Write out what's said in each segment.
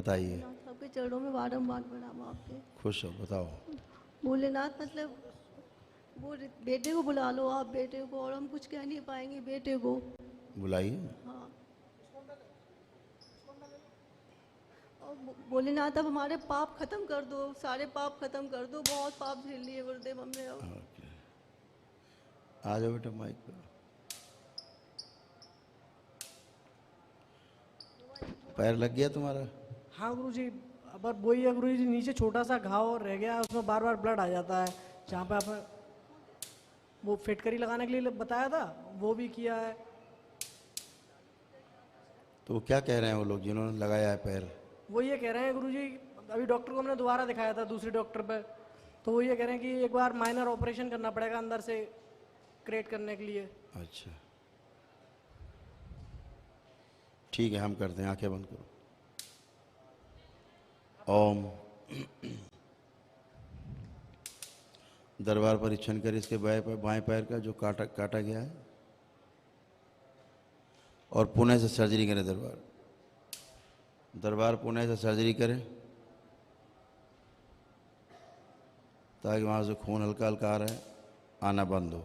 बताइए। भोलेनाथ आपके चरणों में बारंबार प्रणाम आपके। खुश हो, बताओ। भोलेनाथ मतलब वो बेटे को बुला लो आप, बेटे को, और हम कुछ कह नहीं पाएंगे बेटे को। बुलाइए। हाँ। और भोलेनाथ अब हमारे पाप खत्म कर दो, सारे पाप खत्म कर दो, बहुत पाप झेल लिए गुरुदेव हमने अब। ओके, आ जाओ बेटा माइक पे। पैर लग गया तुम्हारा? हाँ गुरुजी, पर वही है गुरुजी, नीचे छोटा सा घाव रह गया है, उसमें बार बार ब्लड आ जाता है। जहाँ पे आपने वो फिटकरी लगाने के लिए बताया था वो भी किया है। तो वो क्या कह रहे हैं वो लोग जिन्होंने लगाया है पैर? वो ये कह रहे हैं गुरुजी, अभी डॉक्टर को हमने दोबारा दिखाया था, दूसरे डॉक्टर पे, तो वो ये कह रहे हैं कि एक बार माइनर ऑपरेशन करना पड़ेगा अंदर से क्रिएट करने के लिए। अच्छा, ठीक है, हम करते हैं। आंखें बंद करो। ओम। दरबार परीक्षण कर इसके बाएं पैर का जो काटा गया है, और पुणे से सर्जरी करें। दरबार पुणे से सर्जरी करें ताकि वहाँ से खून हल्का हल्का आ रहा है, आना बंद हो।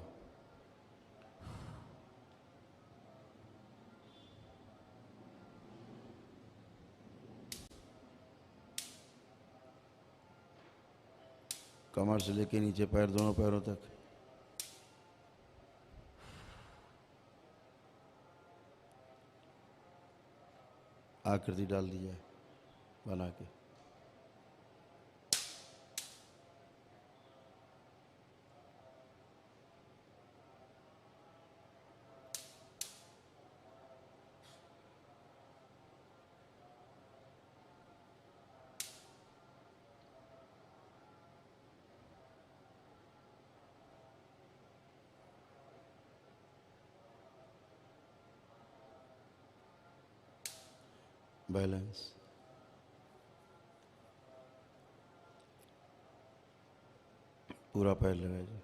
कमर से लेके नीचे पैर, दोनों पैरों तक। आकृति डाल दी जाए बना के। बैलेंस। पूरा पैर लगाइए,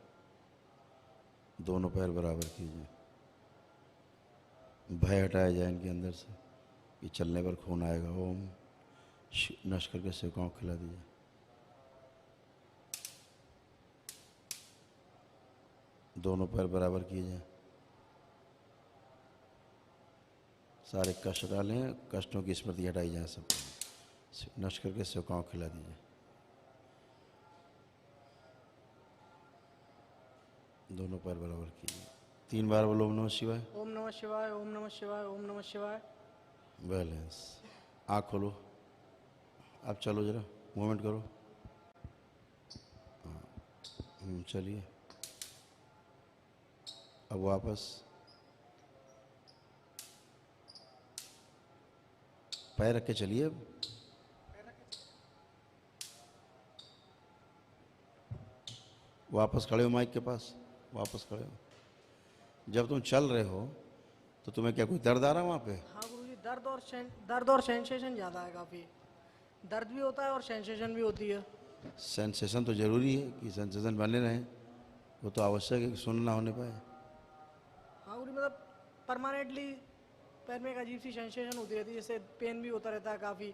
दोनों पैर बराबर कीजिए। भय हटाया जाए इनके अंदर से कि चलने पर खून आएगा। ओम। नश करके सेवकाओं को खिला दीजिए। दोनों पैर बराबर किए जाए। सारे कष्ट डालें, कष्टों की स्मृति हटाई जाए सब। नश करके सेवकाओं को खिला दीजिए। दोनों पैर बराबर कीजिए। 3 बार बोलो ओम नमः शिवाय। ओम नमः शिवाय, ओम नमः शिवाय, ओम नमः शिवाय। बैलेंस। आँख खोलो। अब चलो जरा, मूवमेंट करो। चलिए अब वापस। पैर रख के चलिए अब। वापस खड़े हो माइक के पास, वापस खड़े हो। जब तुम चल रहे हो तो तुम्हें क्या कोई दर्द आ रहा है वहाँ पे? हाँ गुरुजी, दर्द और सेंसेशन ज़्यादा है काफ़ी। दर्द भी होता है और सेंसेशन भी होती है। सेंसेशन तो जरूरी है कि सेंसेशन बने रहें, वो तो आवश्यक है कि सुन ना होने पाए। हाँ गुरुजी, मतलब परमानेंटली पैर में एक अजीब सी सेंसेशन होती रहती है, जैसे पेन भी होता रहता है काफ़ी।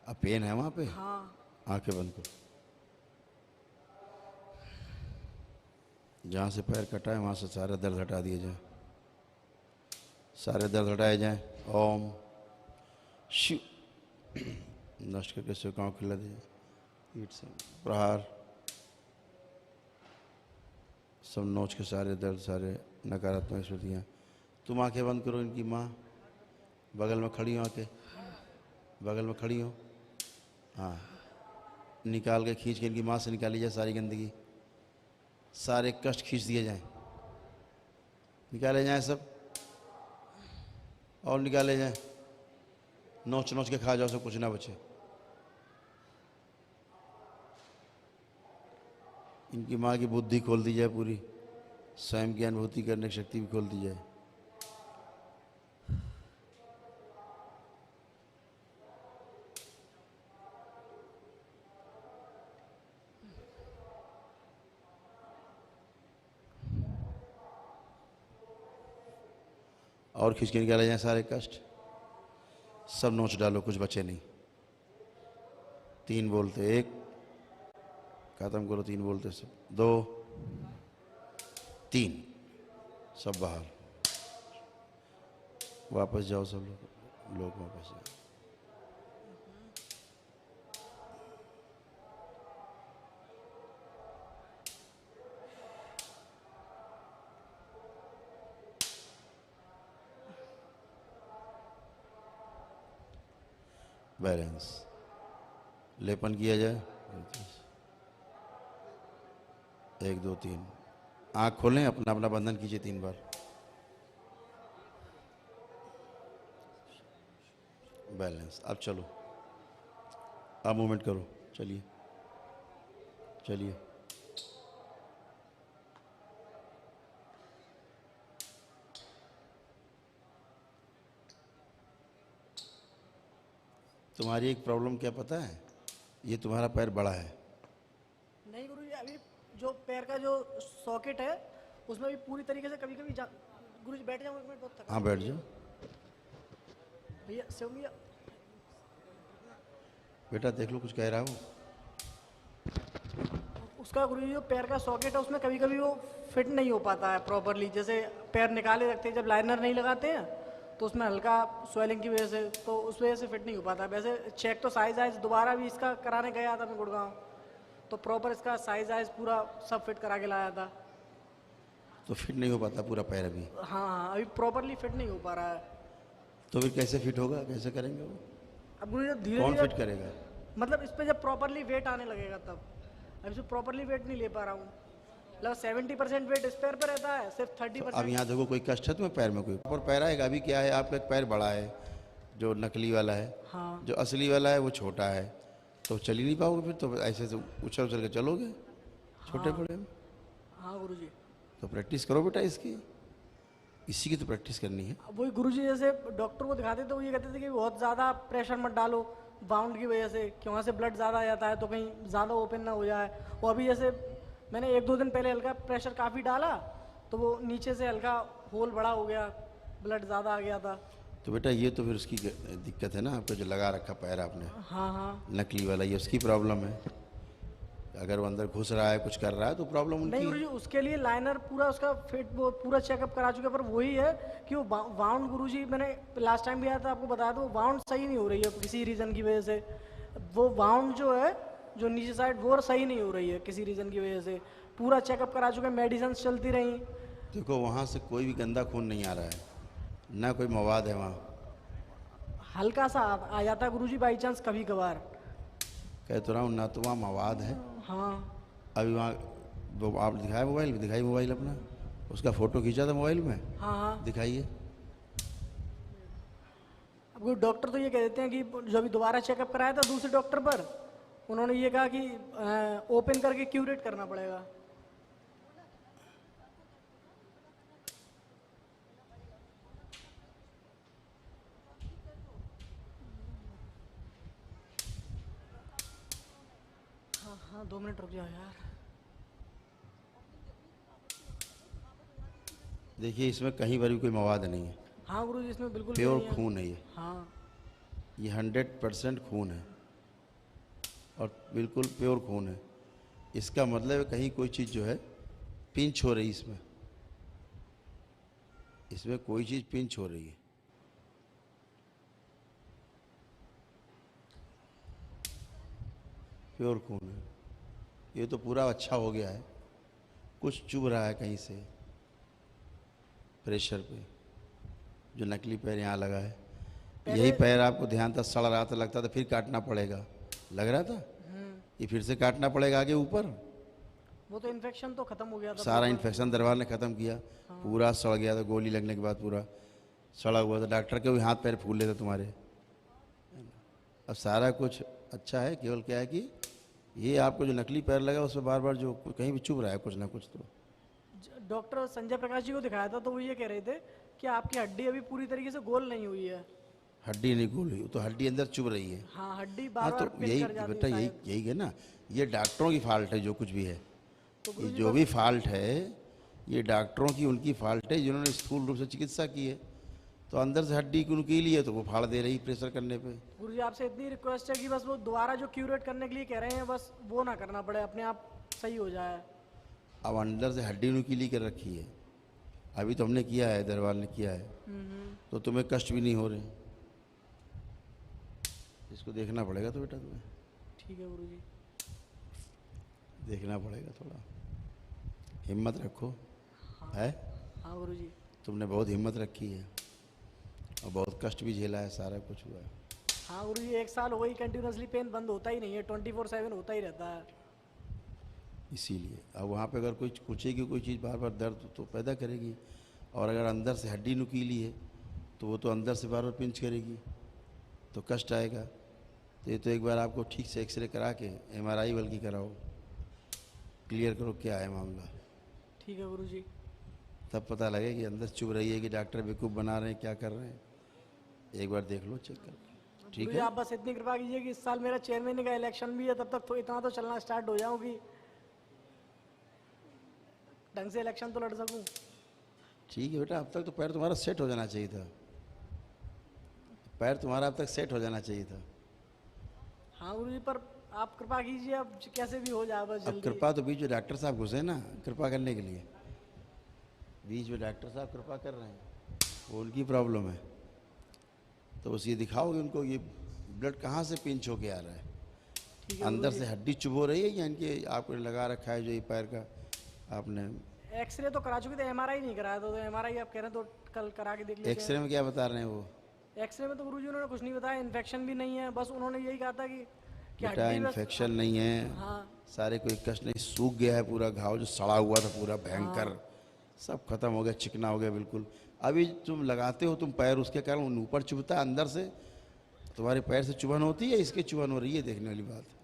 अब पेन है वहाँ पे? हाँ। आंखें बंद करो। जहाँ से पैर कटा है वहाँ से सारे दर्द हटा दिए जाए, सारे दर्द हटाए जाएं। ओम शिव। नष्ट करके सेवकाओं को खिला दीजिए। पीठ से प्रहार, सब नोच के सारे दर्द, सारे नकारात्मक स्मृतियाँ। तुम आंखें बंद करो। इनकी माँ बगल में खड़ी हो, आके बगल में खड़ी हो। हाँ, निकाल के खींच के इनकी माँ से निकाली जाए सारी गंदगी, सारे कष्ट खींच दिए जाएं, निकाले जाएं सब, और निकाले जाएं। नोच नोच के खा जाओ सब, कुछ ना बचे। इनकी माँ की बुद्धि खोल दी जाए पूरी, स्वयं की अनुभूति करने की शक्ति भी खोल दी जाए। और खींच के निकाले जाए सारे कष्ट, सब नोच डालो, कुछ बचे नहीं। 3 बोलते, 1 खत्म करो, 3 बोलते सब, 2 3 सब बाहर। वापस जाओ सब लोग वापस जाओ। बैलेंस लेपन किया जाए। 1 2 3 आँख खोलें, अपना अपना बंधन कीजिए 3 बार। बैलेंस। अब चलो, अब मूवमेंट करो, चलिए चलिए। तुम्हारी एक प्रॉब्लम क्या पता है? ये तुम्हारा पैर बड़ा है। नहीं गुरुजी, अभी जो पैर का जो सॉकेट है उसमें भी पूरी तरीके से कभी कभी गुरुजी बैठ जाओ 1 मिनट, बहुत थका। हाँ बैठ जाओ भैया शिव भैया, बेटा, देख लो कुछ कह रहा हो। उसका गुरुजी जो पैर का सॉकेट है उसमें कभी कभी वो फिट नहीं हो पाता है प्रॉपरली। जैसे पैर निकाले रखते हैं, जब लाइनर नहीं लगाते हैं तो उसमें हल्का स्वेलिंग की वजह से, तो उस वजह से फिट नहीं हो पाता। वैसे चेक तो साइज आइज दोबारा भी इसका कराने गया था मैं गुड़गांव, तो प्रॉपर इसका साइज आइज पूरा सब फिट करा के लाया था। तो फिट नहीं हो पाता पूरा पैर अभी? हाँ, अभी प्रॉपरली फिट नहीं हो पा रहा है। तो फिर कैसे फिट होगा, कैसे करेंगे वो? अब गुरुजी धीरे कौन धीरे फिट करेगा? मतलब इस पे जब प्रॉपरली वेट आने लगेगा तब। अभी से प्रॉपरली वेट नहीं ले पा रहा हूँ, मतलब 70% वेट इस पैर पे रहता है, सिर्फ 30%। अब यहाँ देखो, कोई कष्ट है तुम्हें पैर में? कोई और पैर आएगा? अभी क्या है, आपका एक पैर बड़ा है जो नकली वाला है। हाँ। जो असली वाला है वो छोटा है, तो चल ही नहीं पाओगे फिर। तो ऐसे से उछल उछल के चलोगे छोटे बड़े में। हाँ गुरुजी। तो प्रैक्टिस करो बेटा इसकी, इसी की तो प्रैक्टिस करनी है। अब वही गुरुजी जैसे डॉक्टर को दिखाते तो वो ये कहते थे कि बहुत ज़्यादा प्रेशर मत डालो बाउंड की वजह से, कि वहाँ से ब्लड ज़्यादा आ जाता है तो कहीं ज़्यादा ओपन ना हो जाए। और अभी जैसे मैंने 1-2 दिन पहले हल्का प्रेशर काफ़ी डाला तो वो नीचे से हल्का होल बड़ा हो गया, ब्लड ज़्यादा आ गया था। तो बेटा ये तो फिर उसकी दिक्कत है ना, आपको जो लगा रखा पैर आपने हाँ हाँ। नकली वाला, ये उसकी प्रॉब्लम है। अगर वो अंदर घुस रहा है, कुछ कर रहा है, तो प्रॉब्लम नहीं उनकी गुरुजी, उसके लिए लाइनर पूरा उसका फिट वो पूरा चेकअप करा चुके, पर वही है कि वो वाउंड गुरुजी मैंने लास्ट टाइम भी आया था आपको बताया था, वो वाउंड सही नहीं हो रही है किसी रीज़न की वजह से। वो वाउंड जो है जो नीचे साइड वो सही नहीं हो रही है किसी रीज़न की वजह से। पूरा चेकअप करा चुके, मेडिसिन चलती रही। देखो वहाँ से कोई भी गंदा खून नहीं आ रहा है, ना कोई मवाद है वहाँ। हल्का सा आ जाता है गुरुजी बाई चांस कभी कभार। कह तो रहा हूँ ना, तो वहाँ मवाद है। हाँ। अभी वहाँ वो आप दिखाए मोबाइल में, दिखाई मोबाइल अपना, उसका फ़ोटो खींचा था मोबाइल में, हाँ हाँ। दिखाइए। अब कोई डॉक्टर तो ये कह देते हैं कि जो अभी दोबारा चेकअप कराया था दूसरे डॉक्टर पर, उन्होंने ये कहा कि ओपन करके क्यूरेट करना पड़ेगा। हाँ हाँ 2 मिनट रुक जाओ यार। देखिए इसमें कहीं पर भी कोई मवाद नहीं है, हाँ गुरुजी, इसमें बिल्कुल भी प्योर नहीं है। खून है ये। हाँ। ये 100% खून है और बिल्कुल प्योर खून है। इसका मतलब है कहीं कोई चीज़ जो है पिंच हो रही, इसमें कोई चीज़ पिंच हो रही है। प्योर खून है ये, तो पूरा अच्छा हो गया है। कुछ चुभ रहा है कहीं से प्रेशर पे, जो नकली पैर यहाँ लगा है। यही पैर आपको ध्यान था, सड़ रहा था, लगता था फिर काटना पड़ेगा, लग रहा था ये फिर से काटना पड़ेगा आगे ऊपर। वो तो इन्फेक्शन तो खत्म हो गया था, सारा इन्फेक्शन दरबार ने ख़त्म किया। पूरा सड़ गया था, गोली लगने के बाद पूरा सड़ा हुआ था। डॉक्टर के भी हाथ पैर फूल लेते तुम्हारे। अब सारा कुछ अच्छा है, केवल क्या है कि ये आपको जो नकली पैर लगा उसमें बार बार जो कहीं भी चुभ रहा है कुछ ना कुछ। तो डॉक्टर संजय प्रकाश जी को दिखाया था तो वो ये कह रहे थे कि आपकी हड्डी अभी पूरी तरीके से गोल नहीं हुई है। हड्डी नहीं गोल हुई, तो हड्डी अंदर चुभ रही है। हाँ, हड्डी हाँ, बार बार तो यही बेटा यही है ना, ये डॉक्टरों की फॉल्ट है जो कुछ भी है। ये जो भी फॉल्ट है ये डॉक्टरों की, उनकी फॉल्ट है जिन्होंने स्थूल रूप से चिकित्सा की है। तो अंदर से हड्डी की नुकीली है तो वो फाड़ दे रही प्रेशर करने पे। गुरुजी आपसे इतनी रिक्वेस्ट है कि बस वो दोबारा जो क्यूरेट करने के लिए कह रहे हैं बस वो ना करना पड़े, अपने आप सही हो जाए। अब अंदर से हड्डी नुकीली कर रखी है, अभी तो हमने किया है, दरबार ने किया है, तो तुम्हें कष्ट भी नहीं हो रहे। इसको देखना पड़ेगा तो बेटा, तुम्हें ठीक है गुरुजी। देखना पड़ेगा, थोड़ा हिम्मत रखो। है हाँ गुरुजी। तुमने बहुत हिम्मत रखी है और बहुत कष्ट भी झेला है, सारा कुछ हुआ है। हाँ गुरुजी 1 साल हो गई कंटिन्यूसली पेन बंद होता ही नहीं है, 24/7 होता ही रहता है। इसीलिए अब वहाँ पे अगर कोई पूछेगी कोई चीज़ बार बार दर्द तो पैदा करेगी, और अगर अंदर से हड्डी नुकीली है तो वो तो अंदर से बार बार पिंच करेगी तो कष्ट आएगा। तो ये तो एक बार आपको ठीक से एक्सरे करा के MRI बल्कि कराओ, क्लियर करो क्या है मामला, ठीक है गुरुजी। तब पता लगे कि अंदर चुभ रही है कि डॉक्टर बेवकूफ़ बना रहे हैं, क्या कर रहे हैं। एक बार देख लो, चेक कर लो, ठीक गुरुजी है। आप बस इतनी कृपा कीजिए कि इस साल मेरा चेयरमैन का इलेक्शन भी है, तब तक तो इतना तो चलना स्टार्ट हो जाऊँ कि ढंग से इलेक्शन तो लड़ सकूँ। ठीक है बेटा, अब तक तो पैर तुम्हारा सेट हो जाना चाहिए था, पैर तुम्हारा अब तक सेट हो जाना चाहिए था। हाँ गुरुजी पर आप कृपा कीजिए, अब कैसे भी हो जाए बस अब जल्दी। कृपा तो बीच में डॉक्टर साहब घुसे ना कृपा करने के लिए, बीच में डॉक्टर साहब कृपा कर रहे हैं, वो उनकी प्रॉब्लम है। तो बस ये दिखाओगे उनको ये ब्लड कहाँ से पिंच होके आ रहा है, ठीक है अंदर गुरुजी। से हड्डी चुभ हो रही है या इनके आपने लगा रखा है जो ये पैर का आपने। एक्सरे तो करा चुके थे, MRI नहीं कराया, तो MRI आप कह रहे हैं तो कल करा के देख लेते एक्सरे में क्या बता रहे हैं वो? हैं। एक्सरे में तो गुरुजी उन्होंने कुछ नहीं बताया, इन्फेक्शन भी नहीं है, बस उन्होंने यही कहा था कि बेटा हड्डी बस। इन्फेक्शन नहीं है, हाँ सारे कोई कष्ट नहीं, सूख गया है पूरा घाव जो सड़ा हुआ था पूरा भयंकर, सब खत्म हो गया, चिकना हो गया बिल्कुल। अभी तुम लगाते हो तुम पैर, उसके कारण ऊपर चुभता है, अंदर से तुम्हारे पैर से चुभन होती है, इसके चुभन हो रही है, देखने वाली बात है।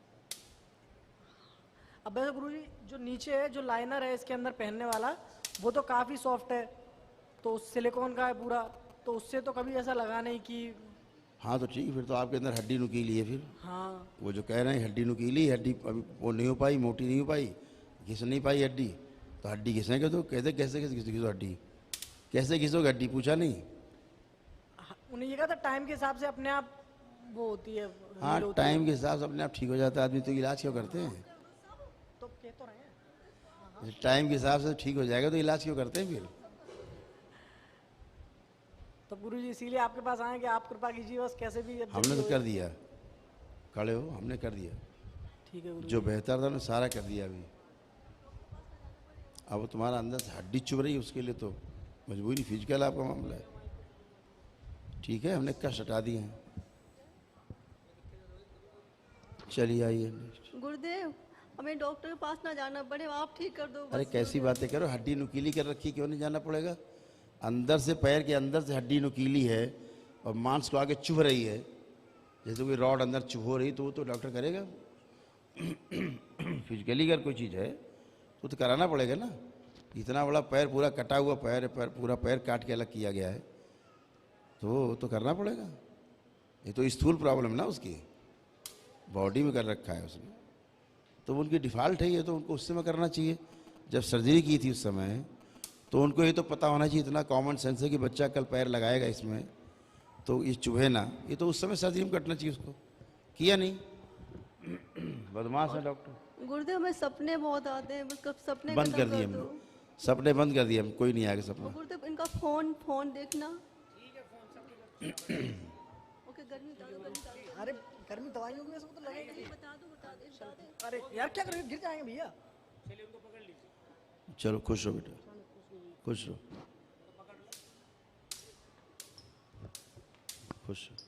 अब वैसे गुरुजी जो नीचे है जो लाइनर है इसके अंदर पहनने वाला, वो तो काफ़ी सॉफ्ट है, तो सिलिकॉन का है पूरा, तो उससे तो कभी ऐसा लगा नहीं कि। हाँ तो ठीक है, फिर तो आपके अंदर हड्डी नुकीली है फिर। हाँ वो जो कह रहे हैं हड्डी नुकीली, हड्डी अभी वो नहीं हो पाई, मोटी नहीं हो पाई, घिस नहीं पाई हड्डी, तो हड्डी घिसेंगे तो कहते कैसे कैसे घिसो हड्डी, कैसे घिसोगे हड्डी, पूछा नहीं? उन्हें ये कहा था टाइम के हिसाब से अपने आप वो होती है, हाँ heal होती है। टाइम के हिसाब से अपने आप ठीक हो जाता है आदमी, तो इलाज क्यों करते हैं? तो कह तो रहे हैं। टाइम के हिसाब से ठीक हो जाएगा तो इलाज क्यों करते हैं फिर? तो गुरुजी इसीलिए आपके पास आए कि आप कृपा कीजिए बस कैसे भी अब हमने जल्दी तो हो कर दिया, खड़े हो, हमने कर दिया, ठीक है गुरुजी। जो बेहतर था हमने सारा कर दिया अभी। अब तुम्हारा अंदर से हड्डी चुभ रही है, उसके लिए तो मजबूरी, फिजिकल आपका मामला है, ठीक है, हमने कष्ट हटा दिए हैं। चलिए आइए नेक्स्ट। गुरुदेव हमें डॉक्टर के पास ना जाना पड़े, आप ठीक कर दो अरे बस। कैसी बातें करो, हड्डी नुकीली कर रखी, क्यों नहीं जाना पड़ेगा? अंदर से पैर के अंदर से हड्डी नुकीली है और मांस को आगे चुभ रही है, जैसे कोई रॉड अंदर चुभ हो रही, तो वो तो डॉक्टर करेगा। फिजिकली अगर कोई चीज़ है तो कराना पड़ेगा ना। इतना बड़ा पैर, पूरा कटा हुआ पैर, पूरा पैर काट के अलग किया गया है, तो करना पड़ेगा। ये तो स्थूल प्रॉब्लम है ना, उसकी बॉडी में कर रखा है उसने, तो उनकी डिफ़ॉल्ट है ये, तो उनको उस समय करना चाहिए। जब सर्जरी की थी उस समय तो उनको ये तो पता होना चाहिए, इतना कॉमन सेंस है कि बच्चा कल पैर लगाएगा इसमें तो ये चुभे ना, ये तो उस समय सर्जरी में कटना चाहिए उसको, किया नहीं। बदमाश है डॉक्टर। गुरुदेव हमें सपने बहुत आते हैं, बस कब सपने बंद खत्म कर दिए दो। हमने, सपने बंद कर दिए हम, कोई नहीं आएगा सपना। और गुरुदेव इनका फोन देखना। ओके गर्मी बता दो, गर्मी बता दो। अरे गर्मी दवाइयों की वजह से वो तो लगेगी। बता दो। अरे यार क्या करोगे, गिर जाएंगे भैया। चलो खुश रहो बेटा, खुश रहो, खुश रहो।